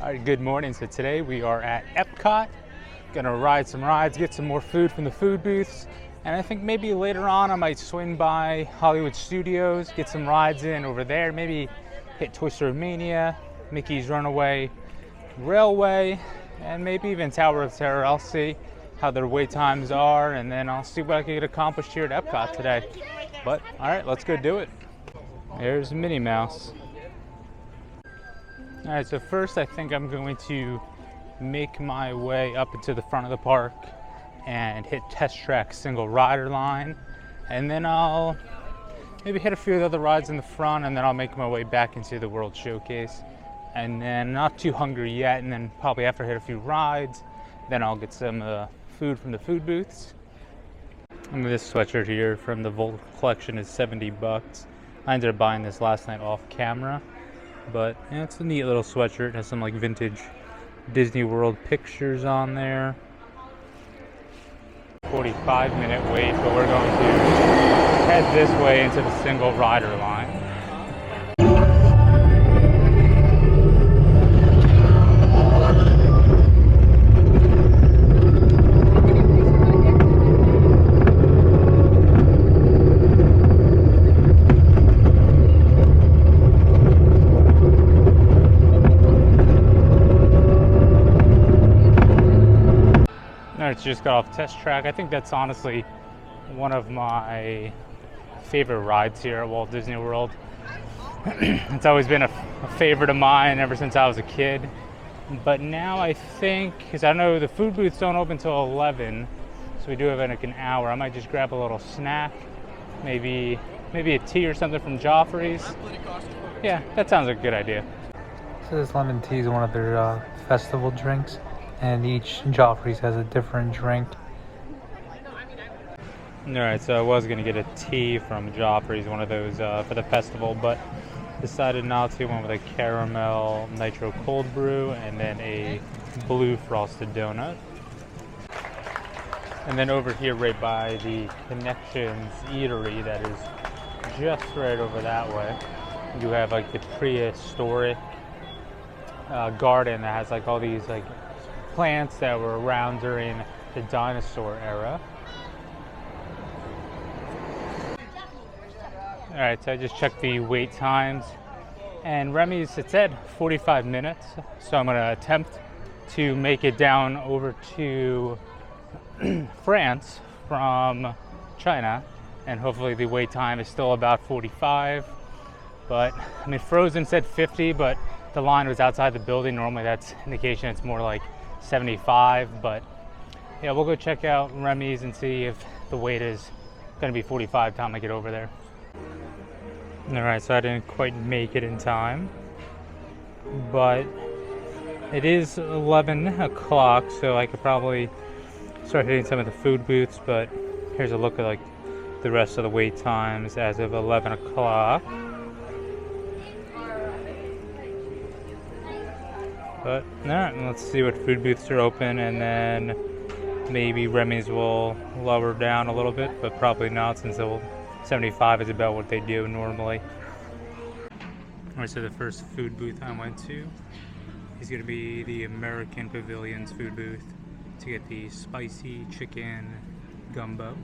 All right, good morning. So today we are at Epcot. Gonna ride some rides, get some more food from the food booths, and I think maybe later on I might swing by Hollywood Studios, get some rides in over there, maybe hit Toy Story Mania, Mickey's Runaway Railway, and maybe even Tower of Terror. I'll see how their wait times are, and then I'll see what I can get accomplished here at Epcot today. But all right, let's go do it. There's Minnie Mouse. All right, so first I think I'm going to make my way up into the front of the park and hit Test Track single rider line, and then I'll maybe hit a few of the other rides in the front, and then I'll make my way back into the World Showcase. And then not too hungry yet, and then probably after I hit a few rides, then I'll get some food from the food booths. And this sweatshirt here from the Volt collection is $70. I ended up buying this last night off camera. But yeah, it's a neat little sweatshirt. It has some like vintage Disney World pictures on there. 45-minute wait, but we're going to head this way into the single rider line. Just got off Test Track. I think that's honestly one of my favorite rides here at Walt Disney World. It's always been a favorite of mine ever since I was a kid. But now I think, because I know the food booths don't open until 11, so we do have like an hour. I might just grab a little snack, maybe a tea or something from Joffrey's. Yeah, that sounds like a good idea. So this lemon tea is one of their festival drinks. And each Joffrey's has a different drink. Alright, so I was going to get a tea from Joffrey's, one of those for the festival, but decided not to. Went with a caramel nitro cold brew and then a blue frosted donut. And then over here right by the Connections Eatery that is just right over that way, you have like the prehistoric garden that has like all these like plants that were around during the dinosaur era. Alright, so I just checked the wait times, and Remy's, it said 45 minutes, so I'm going to attempt to make it down over to France from China, and hopefully the wait time is still about 45. But I mean, Frozen said 50, but the line was outside the building. Normally that's indication it's more like 75, but yeah, we'll go check out Remy's and see if the wait is going to be 45 time I get over there. Alright, so I didn't quite make it in time, but it is 11 o'clock, so I could probably start hitting some of the food booths. But here's a look at like the rest of the wait times as of 11 o'clock. But alright, let's see what food booths are open, and then maybe Remy's will lower down a little bit, but probably not, since 75 is about what they do normally. Alright, so the first food booth I went to is going to be the American Pavilion's food booth to get the spicy chicken gumbo.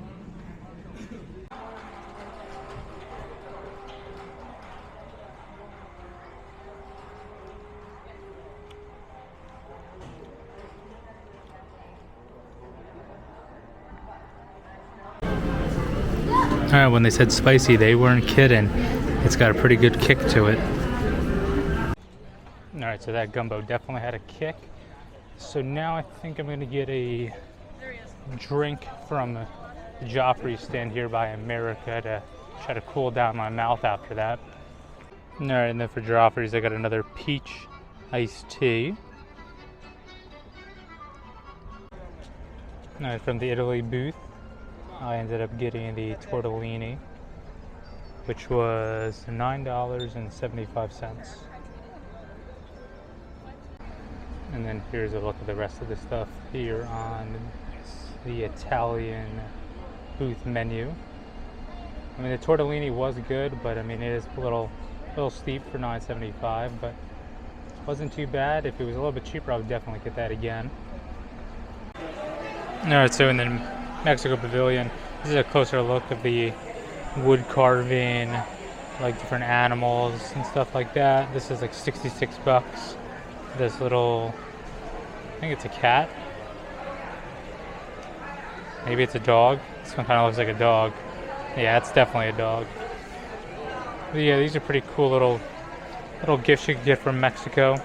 Alright, when they said spicy, they weren't kidding. It's got a pretty good kick to it. Alright, so that gumbo definitely had a kick. So now I think I'm going to get a drink from the Joffrey's stand here by America to try to cool down my mouth after that. Alright, and then for Joffrey's I got another peach iced tea. Alright, from the Italy booth, I ended up getting the tortellini, which was $9.75. And then here's a look at the rest of the stuff here on the Italian booth menu. I mean, the tortellini was good, but I mean, it is a little steep for $9.75, but Wasn't too bad. If it was a little bit cheaper, I would definitely get that again. Alright, so in the Mexico Pavilion, this is a closer look of the wood carving, like different animals and stuff like that. This is like 66 bucks. This little, I think it's a cat. Maybe it's a dog. This one kind of looks like a dog. Yeah, it's definitely a dog. But yeah, these are pretty cool little gifts you can get from Mexico.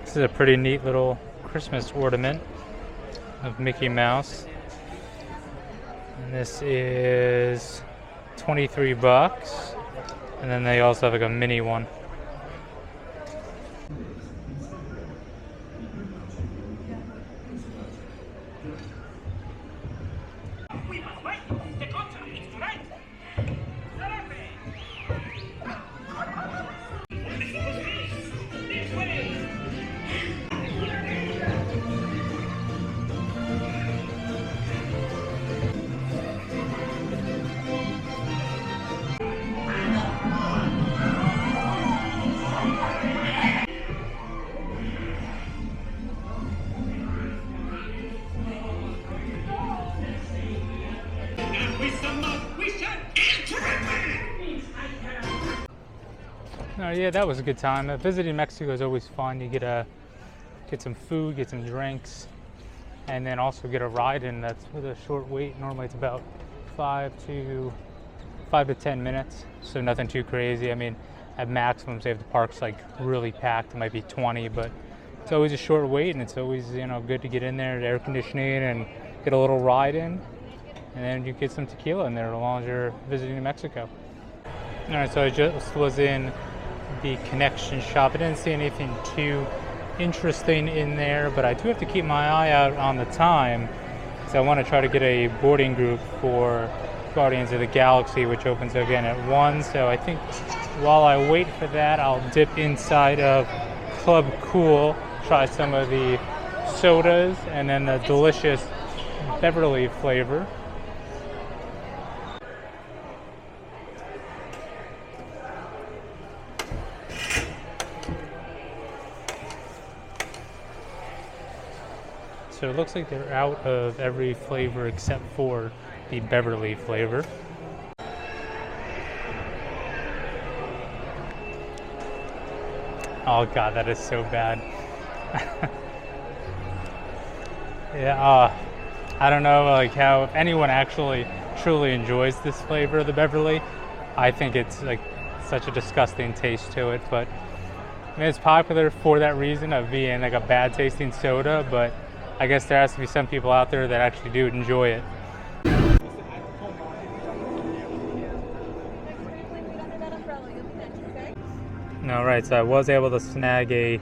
This is a pretty neat little Christmas ornament of Mickey Mouse. And this is 23 bucks. And then they also have like a mini one. Oh yeah, that was a good time. Visiting Mexico is always fun. You get some food, get some drinks, and then also get a ride in that's with a short wait. Normally it's about 5 to 10 minutes, so nothing too crazy. I mean, at maximum, say if the park's like really packed, it might be 20, but it's always a short wait, and it's always, you know, good to get in there, air conditioning, and get a little ride in, and then you get some tequila in there as long as you're visiting Mexico. All right, so I just was in the connection shop. I didn't see anything too interesting in there, but I do have to keep my eye out on the time because I want to try to get a boarding group for Guardians of the Galaxy, which opens again at 1. So I think while I wait for that, I'll dip inside of Club Cool, try some of the sodas, and then the delicious Beverly flavor. So it looks like they're out of every flavor except for the Beverly flavor. Oh god, that is so bad. Yeah, I don't know like how, if anyone actually truly enjoys this flavor of the Beverly. I think it's like such a disgusting taste to it, but I mean, it's popular for that reason of being like a bad tasting soda, but I guess there has to be some people out there that actually do enjoy it. Alright, so I was able to snag a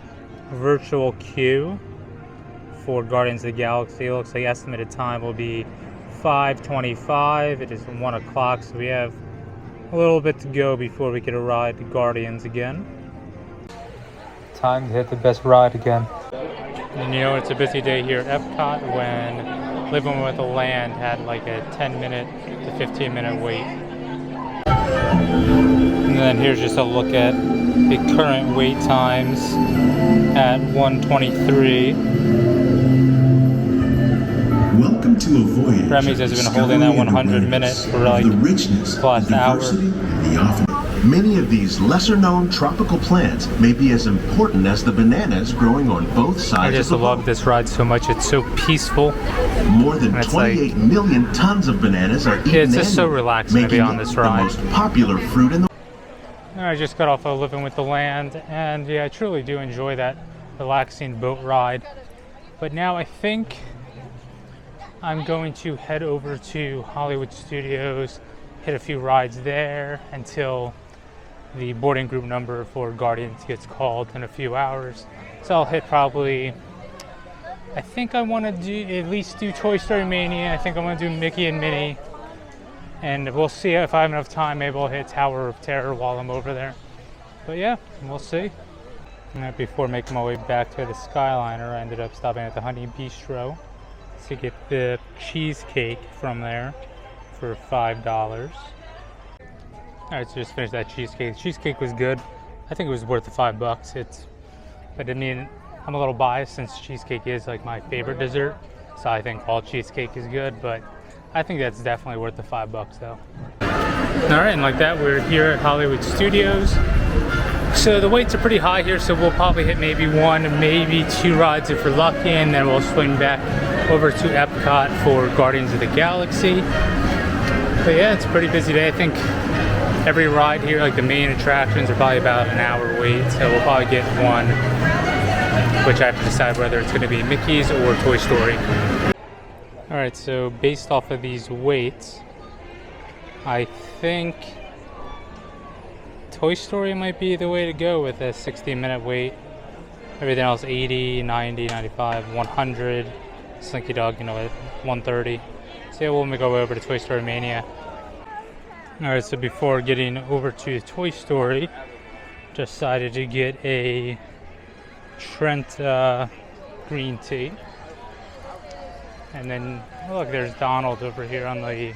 virtual queue for Guardians of the Galaxy. It looks like estimated time will be 5:25. It is 1 o'clock, so we have a little bit to go before we get a ride to Guardians again. Time to hit the best ride again. And you know, it's a busy day here at Epcot when Living with the Land had like a 10-minute to 15-minute wait. And then here's just a look at the current wait times at 1:23. Welcome to a voyage. Remy's has been holding that 100 minutes for like the richness, plus hour. The often. Many of these lesser-known tropical plants may be as important as the bananas growing on both sides I of just the love boat. this ride so much. It's so peaceful. More than 28 million tons of bananas are eaten It's just so annually, relaxing to be making on this it ride. the most popular fruit in the I just got off of Living with the Land, and yeah, I truly do enjoy that relaxing boat ride. But now I think I'm going to head over to Hollywood Studios, hit a few rides there until the boarding group number for Guardians gets called in a few hours. So I'll hit probably, I think I want to at least do Toy Story Mania. I think I want to do Mickey and Minnie. And we'll see if I have enough time. Maybe I'll hit Tower of Terror while I'm over there. But yeah, we'll see. And before making my way back to the Skyliner, I ended up stopping at the Honey Bistro to get the cheesecake from there for $5. Alright, so just finished that cheesecake. The cheesecake was good. I think it was worth the $5. It's But I mean, I'm a little biased since cheesecake is like my favorite dessert. So I think all cheesecake is good, but I think that's definitely worth the $5 though. All right, and like that, we're here at Hollywood Studios. So the waits are pretty high here, so we'll probably hit maybe 1, maybe 2 rides if we're lucky, and then we'll swing back over to Epcot for Guardians of the Galaxy. But yeah, it's a pretty busy day. I think every ride here, like the main attractions, are probably about an hour wait, so we'll probably get one, which I have to decide whether it's going to be Mickey's or Toy Story. All right, so based off of these waits, I think Toy Story might be the way to go with a 60-minute wait. Everything else 80, 90, 95, 100. Slinky Dog, you know, at 130. So yeah, we'll go over to Toy Story Mania. Alright, so before getting over to Toy Story, decided to get a Trent green tea. And then, look, there's Donald over here on the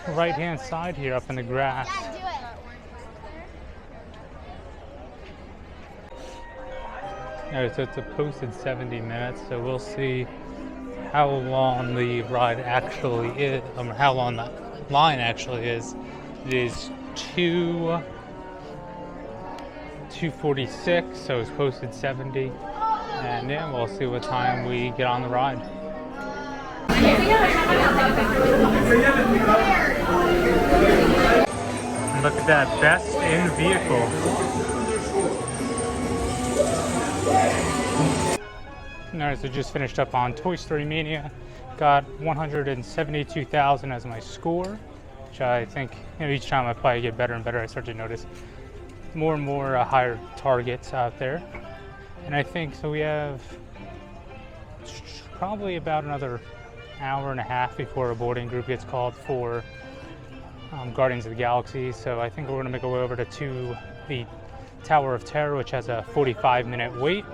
right-hand side here up in the grass. Alright, so it's a posted 70 minutes, so we'll see how long the ride actually is, how long the line actually is. It is 2:46, so it's posted 70. And yeah, we'll see what time we get on the ride. And look at that, best in vehicle. Alright, so just finished up on Toy Story Mania. Got 172,000 as my score, which I think, you know, each time I probably get better and better. I start to notice more and more higher targets out there. And I think, so we have probably about another hour and a half before a boarding group gets called for Guardians of the Galaxy. So I think we're going to make our way over to the Tower of Terror, which has a 45-minute wait.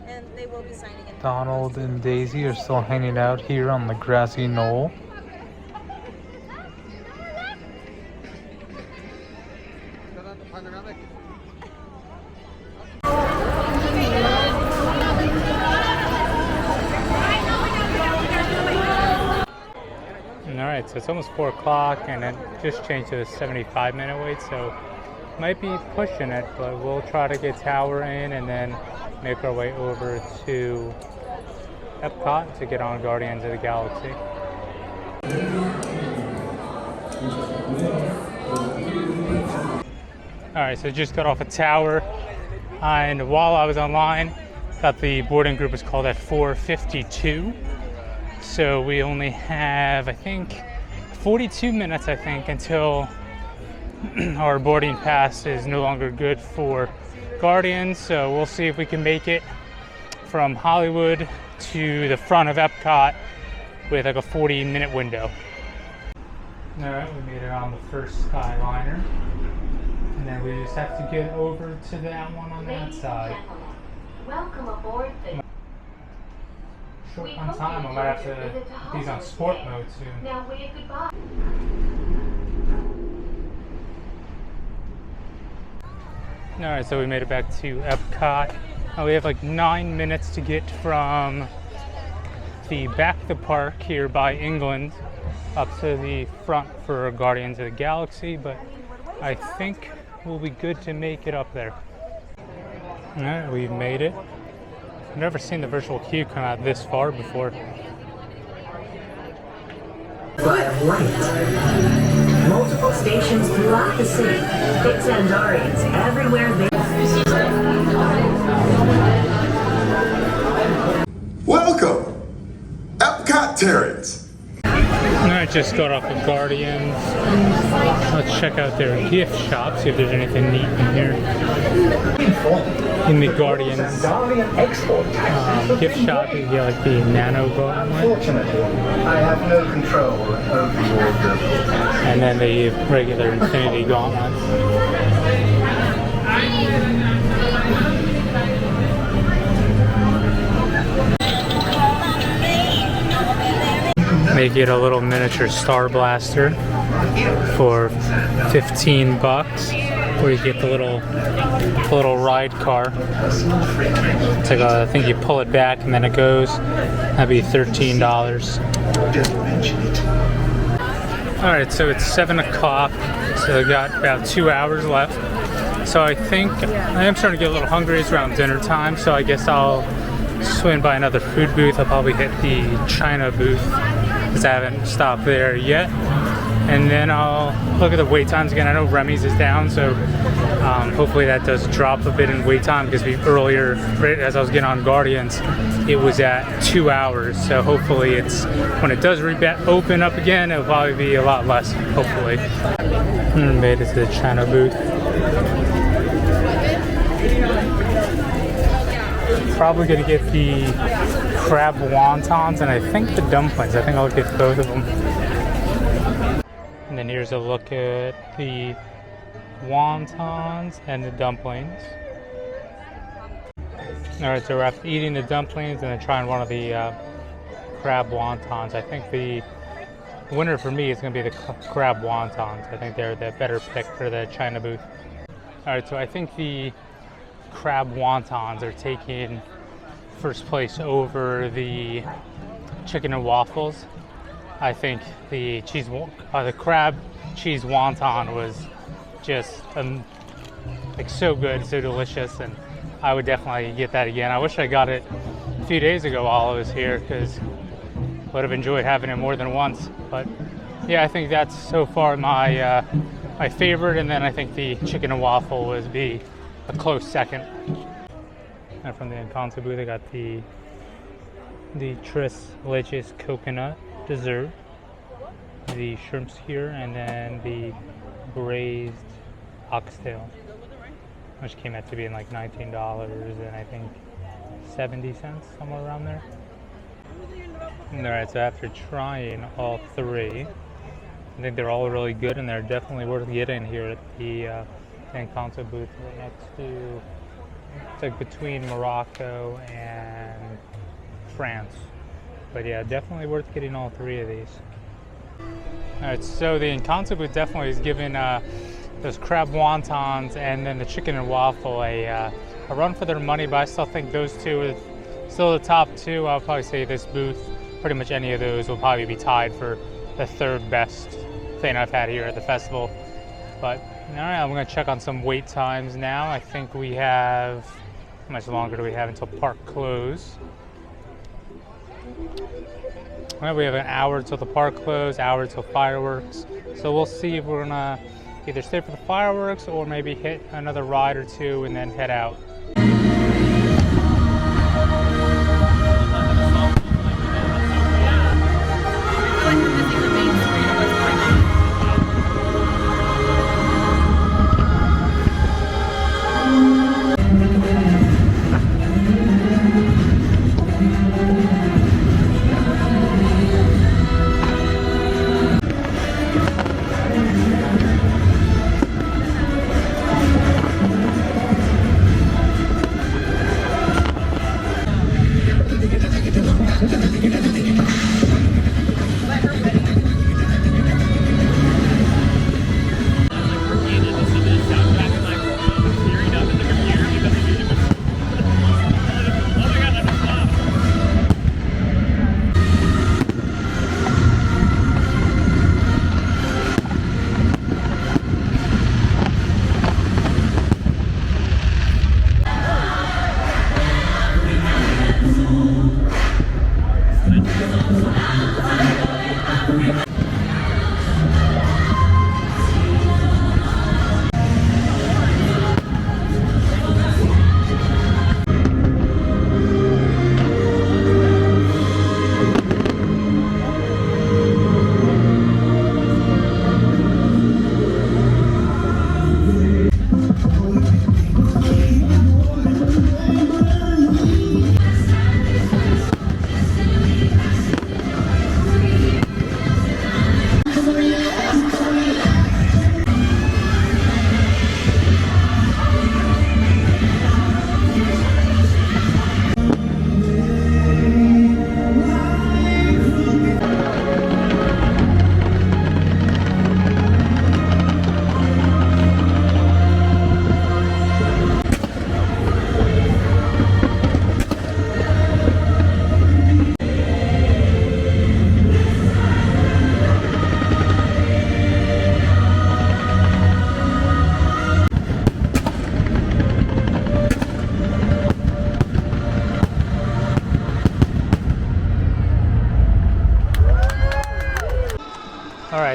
And they will be signing in. Donald and Daisy are still hanging out here on the grassy knoll. Alright, so it's almost 4 o'clock and it just changed to a 75-minute wait, so might be pushing it, but we'll try to get Tower in and then make our way over to Epcot to get on Guardians of the Galaxy. Alright, so just got off a Tower, and while I was online, got the boarding group is called at 4:52. So we only have, I think, 42 minutes, I think, until our boarding pass is no longer good for Guardians. So we'll see if we can make it from Hollywood to the front of Epcot with like a 40-minute window. All right, we made it on the first Skyliner. And then we just have to get over to that one on that side. Welcome aboard the Short on time, I might have to put these on sport mode soon. Now wave goodbye. Alright, so we made it back to Epcot. We have like 9 minutes to get from the back of the park here by England up to the front for Guardians of the Galaxy, but I think we'll be good to make it up there. Alright, we've made it. I've never seen the virtual queue come out this far before. Multiple stations throughout the city. Big Xandarians everywhere they... Welcome, Epcot Terrans. Alright, just got off of Guardians. Let's check out their gift shop, see if there's anything neat in here. In the Guardians gift shop, you get like the Nano Gauntlet. Fortunately, I have no control over your ability. And then the regular Infinity Gauntlet. They get a little miniature Star Blaster for $15. where you get the little ride car. It's like I think you pull it back and then it goes. That'd be $13. All right, so it's 7 o'clock, so I got about 2 hours left. So I think I am starting to get a little hungry. It's around dinner time, so I guess I'll swing by another food booth. I'll probably hit the China booth because I haven't stopped there yet. And then I'll look at the wait times again. I know Remy's is down, so hopefully that does drop a bit in wait time, because earlier, right as I was getting on Guardians, it was at 2 hours. So hopefully when it does open up again, it'll probably be a lot less, hopefully. Made it to the China booth. Probably gonna get the crab wontons and I think the dumplings. I think I'll get both of them. And then here's a look at the wontons and the dumplings. Alright, so we're after eating the dumplings and then trying one of the crab wontons. I think the winner for me is going to be the crab wontons. I think they're the better pick for the China booth. Alright, so I think the crab wontons are taking first place over the chicken and waffles. I think the crab cheese wonton was just like so good, so delicious, and I would definitely get that again. I wish I got it a few days ago while I was here, because would have enjoyed having it more than once. But yeah, I think that's so far my my favorite, and then I think the chicken and waffle would be a close second. And from the Encanto booth, I got the Tres Leches coconut dessert, the shrimps here, and then the braised oxtail, which came out to being like $19 and I think 70 cents, somewhere around there. Alright, so after trying all three, I think they're all really good and they're definitely worth getting here at the Encanto booth right next to, it's like between Morocco and France. But yeah, definitely worth getting all three of these. Alright, so the Encanto booth definitely is giving those crab wontons and then the chicken and waffle a run for their money, but I still think those two are still the top two. I'll probably say this booth, pretty much any of those will probably be tied for the third best thing I've had here at the festival. But alright, I'm going to check on some wait times now. I think we have, how much longer do we have until park close? Well, we have an hour till the park close, hour till fireworks. So we'll see if we're gonna either stay for the fireworks or maybe hit another ride or two and then head out.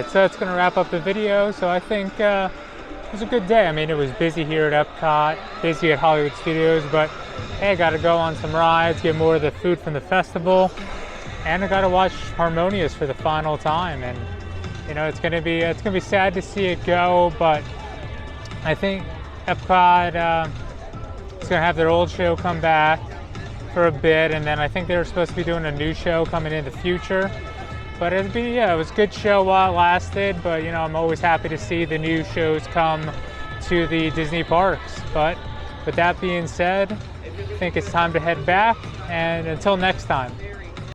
right, so it's going to wrap up the video. So I think it was a good day. I mean, it was busy here at Epcot, busy at Hollywood Studios, but hey, I got to go on some rides, get more of the food from the festival, and I got to watch Harmonious for the final time. And you know, it's gonna be sad to see it go, but I think Epcot is gonna have their old show come back for a bit, and then I think they were supposed to be doing a new show coming in the future. But it was a good show while it lasted. But you know, I'm always happy to see the new shows come to the Disney parks. But with that being said, I think it's time to head back, and until next time.